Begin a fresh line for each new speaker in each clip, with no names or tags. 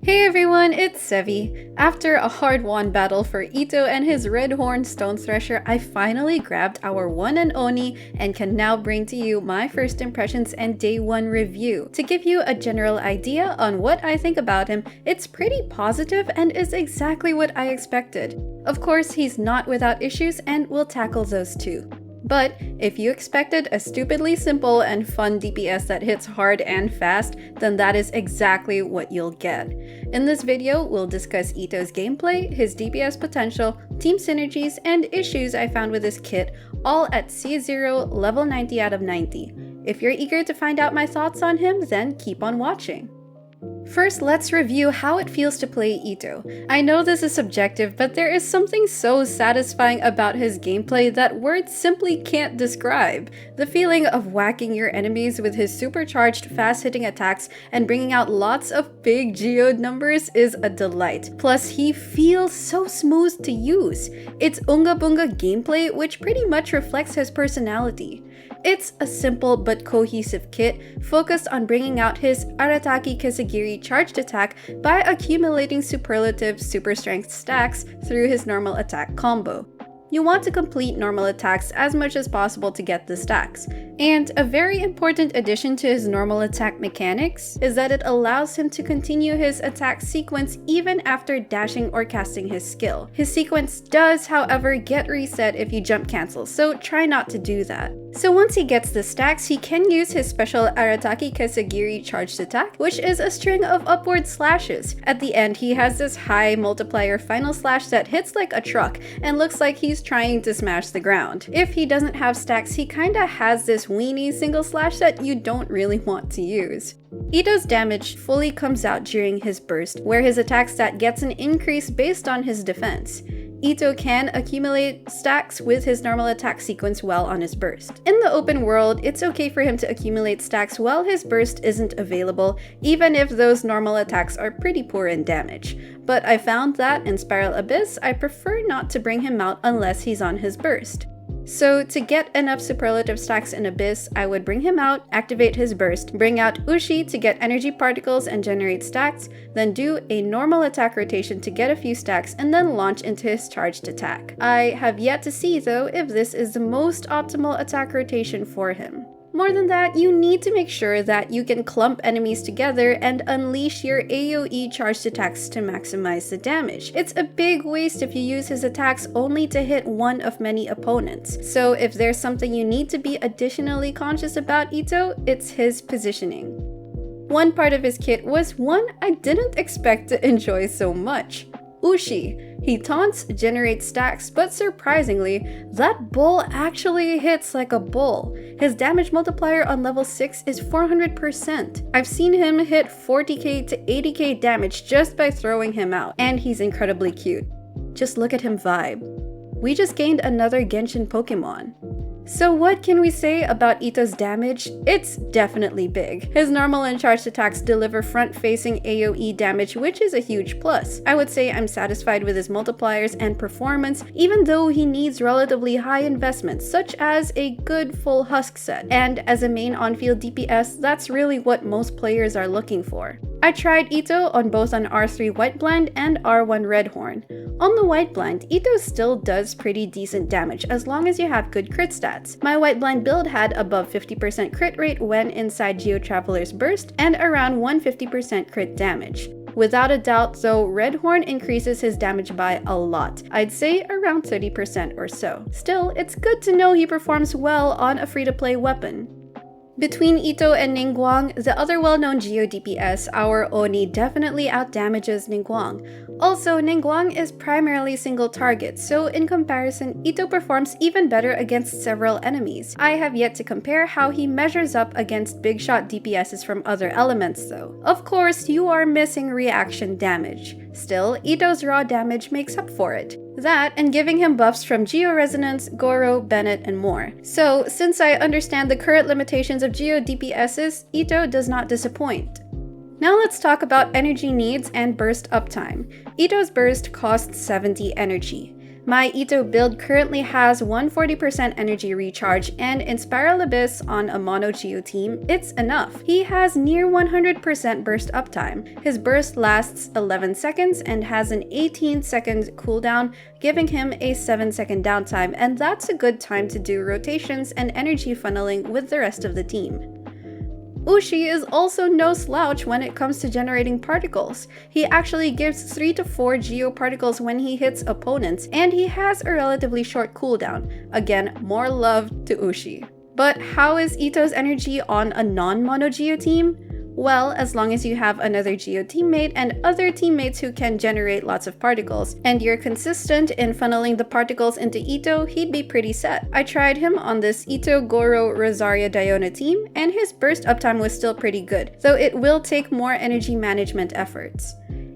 Hey everyone, it's Sevy. After a hard-won battle for Itto and his Redhorn Stonethresher, I finally grabbed our one and only and can now bring to you my first impressions and day one review. To give you a general idea on what I think about him, it's pretty positive and is exactly what I expected. Of course, he's not without issues and we'll tackle those too. But if you expected a stupidly simple and fun DPS that hits hard and fast, then that is exactly what you'll get. In this video, we'll discuss Itto's gameplay, his DPS potential, team synergies, and issues I found with his kit, all at C0 level 90 out of 90. If you're eager to find out my thoughts on him, then keep on watching. First, let's review how it feels to play Itto. I know this is subjective, but there is something so satisfying about his gameplay that words simply can't describe. The feeling of whacking your enemies with his supercharged, fast-hitting attacks and bringing out lots of big geode numbers is a delight. Plus, he feels so smooth to use. It's Unga Bunga gameplay, which pretty much reflects his personality. It's a simple but cohesive kit focused on bringing out his Arataki Itto charged attack by accumulating superlative super strength stacks through his normal attack combo. You want to complete normal attacks as much as possible to get the stacks. And a very important addition to his normal attack mechanics is that it allows him to continue his attack sequence even after dashing or casting his skill. His sequence does, however, get reset if you jump cancel, so try not to do that. So once he gets the stacks, he can use his special Arataki Itto charged attack, which is a string of upward slashes. At the end, he has this high multiplier final slash that hits like a truck and looks like he's trying to smash the ground. If he doesn't have stacks, he kinda has this weenie single slash that you don't really want to use. Itto's damage fully comes out during his burst, where his attack stat gets an increase based on his defense. Itto can accumulate stacks with his normal attack sequence while on his burst. In the open world, it's okay for him to accumulate stacks while his burst isn't available, even if those normal attacks are pretty poor in damage. But I found that in Spiral Abyss, I prefer not to bring him out unless he's on his burst. So to get enough superlative stacks in Abyss, I would bring him out, activate his burst, bring out Ushi to get energy particles and generate stacks, then do a normal attack rotation to get a few stacks, and then launch into his charged attack. I have yet to see though if this is the most optimal attack rotation for him. More than that, you need to make sure that you can clump enemies together and unleash your AoE charged attacks to maximize the damage. It's a big waste if you use his attacks only to hit one of many opponents. So if there's something you need to be additionally conscious about Itto, it's his positioning. One part of his kit was one I didn't expect to enjoy so much. Ushi. He taunts, generates stacks, but surprisingly, that bull actually hits like a bull. His damage multiplier on level 6 is 400%. I've seen him hit 40k to 80k damage just by throwing him out, and he's incredibly cute. Just look at him vibe. We just gained another Genshin Pokemon. So what can we say about Itto's damage? It's definitely big. His normal and charged attacks deliver front-facing AoE damage, which is a huge plus. I would say I'm satisfied with his multipliers and performance, even though he needs relatively high investments, such as a good full husk set. And as a main on-field DPS, that's really what most players are looking for. I tried Itto on both an R3 Whiteblind and R1 Redhorn. On the Whiteblind, Itto still does pretty decent damage as long as you have good crit stats. My Whiteblind build had above 50% crit rate when inside Geo Traveler's burst and around 150% crit damage. Without a doubt though, Redhorn increases his damage by a lot, I'd say around 30% or so. Still, it's good to know he performs well on a free-to-play weapon. Between Itto and Ningguang, the other well-known Geo DPS, our Oni definitely outdamages Ningguang. Also, Ningguang is primarily single target, so in comparison, Itto performs even better against several enemies. I have yet to compare how he measures up against big shot DPSs from other elements though. Of course, you are missing reaction damage. Still, Itto's raw damage makes up for it. That, and giving him buffs from Geo Resonance, Gorou, Bennett, and more. So, since I understand the current limitations of Geo DPSs, Itto does not disappoint. Now let's talk about energy needs and burst uptime. Itto's burst costs 70 energy. My Itto build currently has 140% energy recharge, and in Spiral Abyss on a Mono Geo team, it's enough. He has near 100% burst uptime. His burst lasts 11 seconds and has an 18-second cooldown, giving him a 7-second downtime, and that's a good time to do rotations and energy funneling with the rest of the team. Ushi is also no slouch when it comes to generating particles. He actually gives 3 to 4 geo particles when he hits opponents, and he has a relatively short cooldown. Again, more love to Ushi. But how is Itto's energy on a non-Mono Geo team? Well, as long as you have another Geo teammate and other teammates who can generate lots of particles, and you're consistent in funneling the particles into Itto, he'd be pretty set. I tried him on this Itto, Gorou, Rosaria, Diona team, and his burst uptime was still pretty good, though it will take more energy management efforts.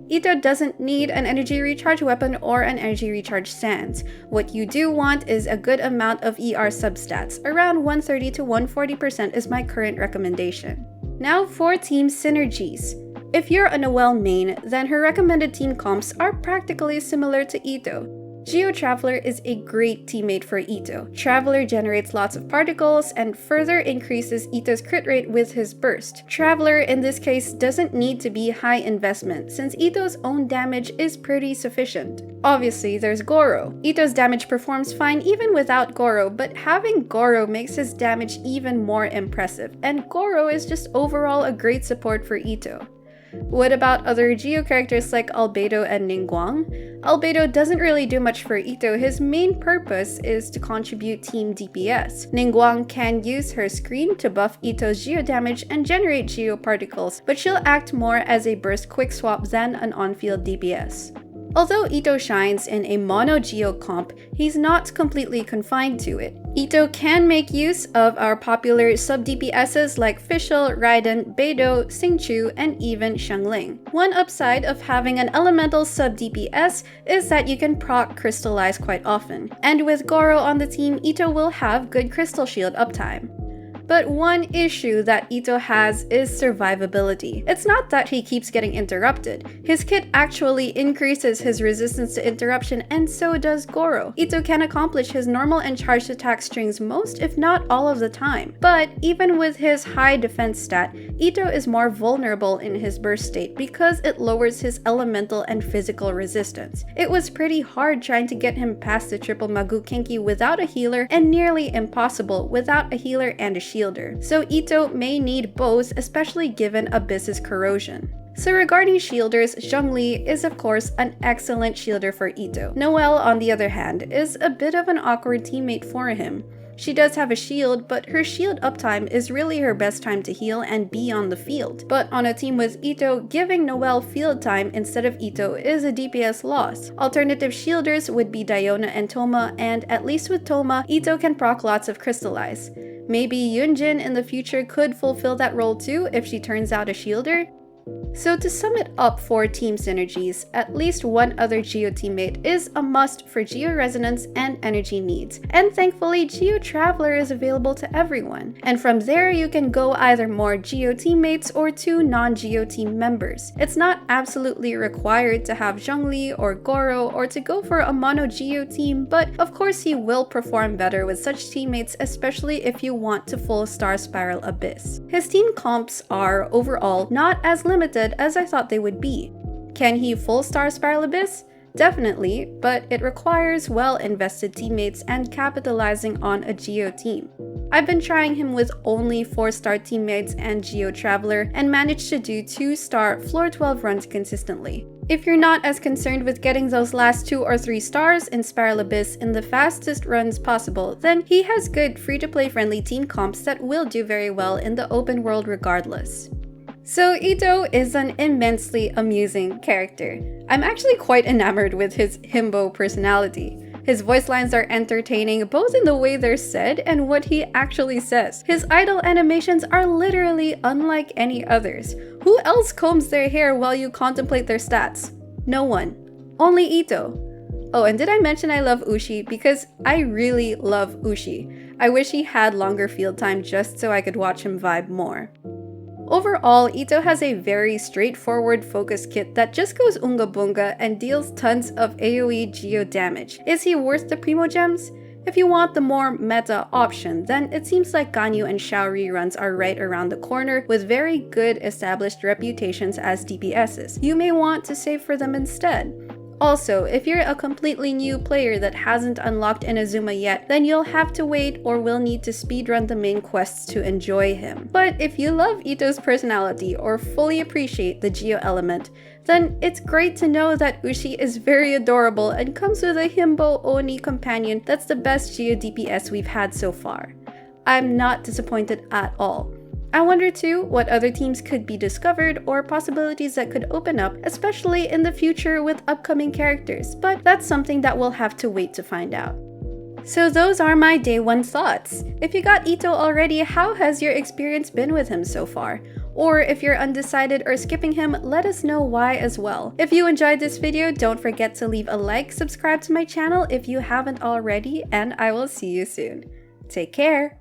Itto doesn't need an energy recharge weapon or an energy recharge sands. What you do want is a good amount of ER substats. Around 130 to 140% is my current recommendation. Now for team synergies. If you're a Noelle main, then her recommended team comps are practically similar to Itto. Geo Traveler is a great teammate for Itto. Traveler generates lots of particles and further increases Itto's crit rate with his burst. Traveler in this case doesn't need to be high investment since Itto's own damage is pretty sufficient. Obviously, there's Gorou. Itto's damage performs fine even without Gorou, but having Gorou makes his damage even more impressive, and Gorou is just overall a great support for Itto. What about other Geo characters like Albedo and Ningguang? Albedo doesn't really do much for Itto. His main purpose is to contribute team DPS. Ningguang can use her screen to buff Itto's Geo damage and generate Geo particles, but she'll act more as a burst quick swap than an on-field DPS. Although Itto shines in a Mono Geo comp, he's not completely confined to it. Itto can make use of our popular sub-DPSs like Fischl, Raiden, Beidou, Xingqiu, and even Xiangling. One upside of having an elemental sub-DPS is that you can proc Crystallize quite often. And with Gorou on the team, Itto will have good Crystal Shield uptime. But one issue that Itto has is survivability. It's not that he keeps getting interrupted. His kit actually increases his resistance to interruption, and so does Gorou. Itto can accomplish his normal and charged attack strings most, if not all of the time. But even with his high defense stat, Itto is more vulnerable in his burst state because it lowers his elemental and physical resistance. It was pretty hard trying to get him past the triple Magu Kenki without a healer, and nearly impossible without a healer and a shielder. So Itto may need both, especially given Abyss's corrosion. So regarding shielders, Zhongli is of course an excellent shielder for Itto. Noelle, on the other hand, is a bit of an awkward teammate for him. She does have a shield, but her shield uptime is really her best time to heal and be on the field. But on a team with Itto, giving Noelle field time instead of Itto is a DPS loss. Alternative shielders would be Diona and Thoma, and at least with Thoma, Itto can proc lots of Crystallize. Maybe Yunjin in the future could fulfill that role too if she turns out a shielder. So to sum it up for team synergies, at least one other Geo teammate is a must for Geo resonance and energy needs. And thankfully, Geo Traveler is available to everyone. And from there, you can go either more Geo teammates or 2 non-Geo team members. It's not absolutely required to have Zhongli or Gorou or to go for a Mono Geo team, but of course he will perform better with such teammates, especially if you want to full star Spiral Abyss. His team comps are overall not as limited as I thought they would be. Can he full star Spiral Abyss? Definitely, but it requires well-invested teammates and capitalizing on a Geo team. I've been trying him with only 4-star teammates and Geo Traveler and managed to do 2-star floor 12 runs consistently. If you're not as concerned with getting those last 2 or 3 stars in Spiral Abyss in the fastest runs possible, then he has good free-to-play friendly team comps that will do very well in the open world regardless. So Itto is an immensely amusing character. I'm actually quite enamored with his himbo personality. His voice lines are entertaining both in the way they're said and what he actually says. His idle animations are literally unlike any others. Who else combs their hair while you contemplate their stats? No one. Only Itto. Oh, and did I mention I love Ushi? Because I really love Ushi. I wish he had longer field time just so I could watch him vibe more. Overall, Itto has a very straightforward focus kit that just goes unga bunga and deals tons of AoE geo damage. Is he worth the Primo Gems? If you want the more meta option, then it seems like Ganyu and Xiao reruns are right around the corner with very good established reputations as DPSs. You may want to save for them instead. Also, if you're a completely new player that hasn't unlocked Inazuma yet, then you'll have to wait or will need to speedrun the main quests to enjoy him. But if you love Itto's personality or fully appreciate the Geo element, then it's great to know that Ushi is very adorable and comes with a Himbo Oni companion that's the best Geo DPS we've had so far. I'm not disappointed at all. I wonder too what other teams could be discovered or possibilities that could open up, especially in the future with upcoming characters, but that's something that we'll have to wait to find out. So those are my day 1 thoughts. If you got Itto already, how has your experience been with him so far? Or if you're undecided or skipping him, let us know why as well. If you enjoyed this video, don't forget to leave a like, subscribe to my channel if you haven't already, and I will see you soon. Take care!